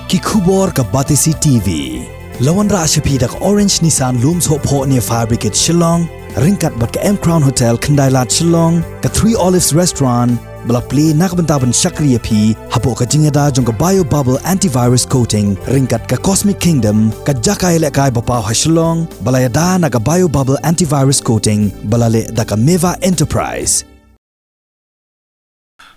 ki khubor ka Batisi TV lawan ra ashapi dak Orange Nissan Looms Hope Ho near Fire Brigade Shillong ringkat bat ka M Crown Hotel Kandai Lat Shillong ka Three Olives Restaurant balak play nak bentaban Shakriya P hapo ka jingada jong ka Bio Bubble Antivirus Coating ringkat ka Cosmic Kingdom ka Jakai Lekai Bapau Shillong balayada na ka Bio Bubble Antivirus Coating balale da ka Meva Enterprise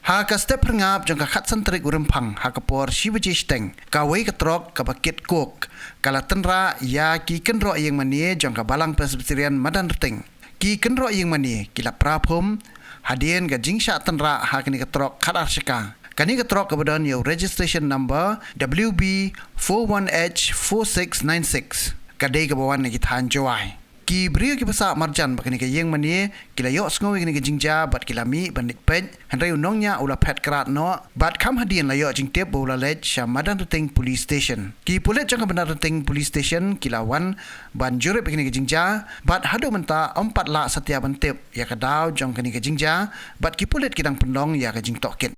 Haka step rengap jong ka khat santrik urempang haka por shivaji steng ka wei ka trok ka bakit kok kala tenra ya ki kenro yang mani jong ka balang presbyterian madan reteng ki kenro yang mani kila prapum hadien ga jingsha tenra haka ni ka trok khat arshika kani ka trok ka badan yo registration number WB41H4696 kadai ka bawan ni kithan jowai ki brio ki pasa marjan bakani ka yeng mani kila yo sngowi ni ka jingja bat kila mi bandit pej handai unongnya ula pet krat no bat kam hadien la yo jingtep bola lej madan reteng police station ki pulet jang bandar reteng police station kila wan ban jure bakani ka jingja bat hadu menta 4 la setia bantep ya ka daw jong kani ka jingja bat ki pulet kidang pendong ya ka jingtok kit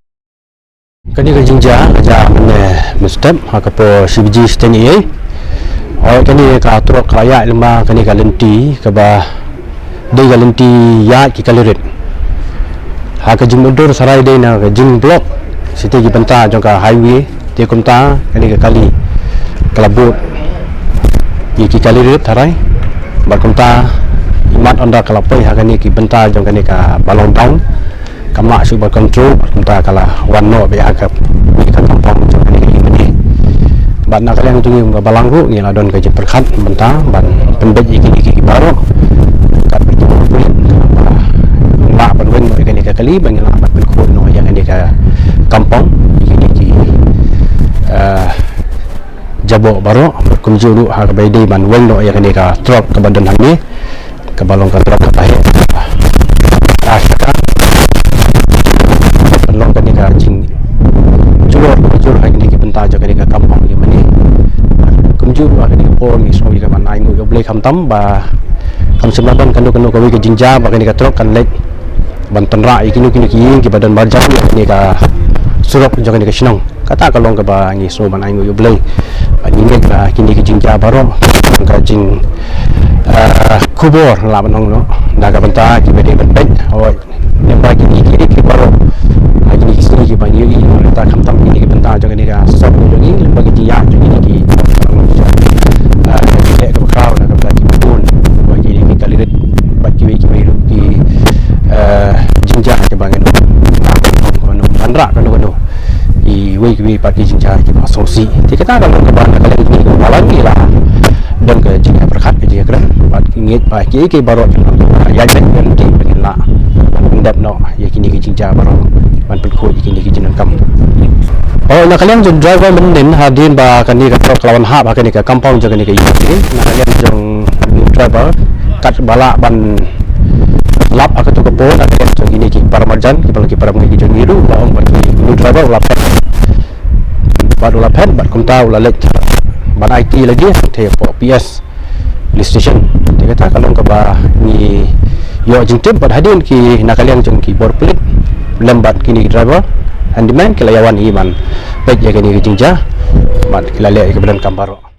kani ka jingja aja mestep hakapo shibji steni ai kani ka trok kaya lima kani ka lenti ka ba dei ka lenti ya ki kalirit ha ka jing mundur sarai dei na ka jing blok siti ki benta jong ka highway te kumta kani ka kali kalabut ki kalirit harai bar kumta imat onda kalapai ha kani ki benta jong kani ka balong down kama super control kumta kala wanno be ha ka ni ka kampung jong kani ka mani ban nak kalian tu ngi balang ru ngi ladon ka je perkhat benta ban pembej iki baro kat betul bulan la ban wen ka ni ka kali ban la ban ko no ya ni ka kampung iki jabo baro berkumjuru ha ka baidi ban wen no ya ni ka truk ka badan hang ni ka balong ka truk ka pahe asaka balong ka ni ka jing jur ha ni ki benta jo ka ni ka kampung juru akan dikepon ni semua jika mana ingu boleh kam tambah kam sembaban kanu kau ke jinja bagai ni truk kan lek banten rak ikinu kini ki badan barjang ni ka surup jangan ni ka sinong kata kalau ke ba ni semua mana ingu boleh ingat ba kini ke jinja baru ka jing kubur la banong no daga benta ki bede benpet oi ni ba kini ki baru kini ki sini ki ba ni ta kam tam kini ki benta jangan ni ka sop ni bagi dia jangan ni ki ke kau nak bagi pun bagi ni kalirit bagi ki jinja ke bangen kono bandra kono i we bagi jinja ki asosi ti kata kalau ke ban kalian ni ko malam ni lah dan ke jinja berkat ke jinja kran bat ngit ba ki baro ya jen ki benla ndap no ya kini ki jinja baro ban pelko kini ki jinan kam nak kalian jeng driver mendin hadin ba kani ka truk lawan ha ba kani ka kampung jeng kani ka ini nak kalian jeng driver kat bala ban lap aku tu kepon nak kalian jeng ini ki paramarjan ki bagi para mengi jeng hidu ba ong bagi ini driver lap ba lap head ba kumta ula lek ban IT lagi te PS police station dia kata kalau ka ba ni yo jeng tip ba hadin ki nak kalian jeng ki bor plate lembat kini driver handyman kelayawan iman baik ya kini jinja mat kilale ke badan kambaro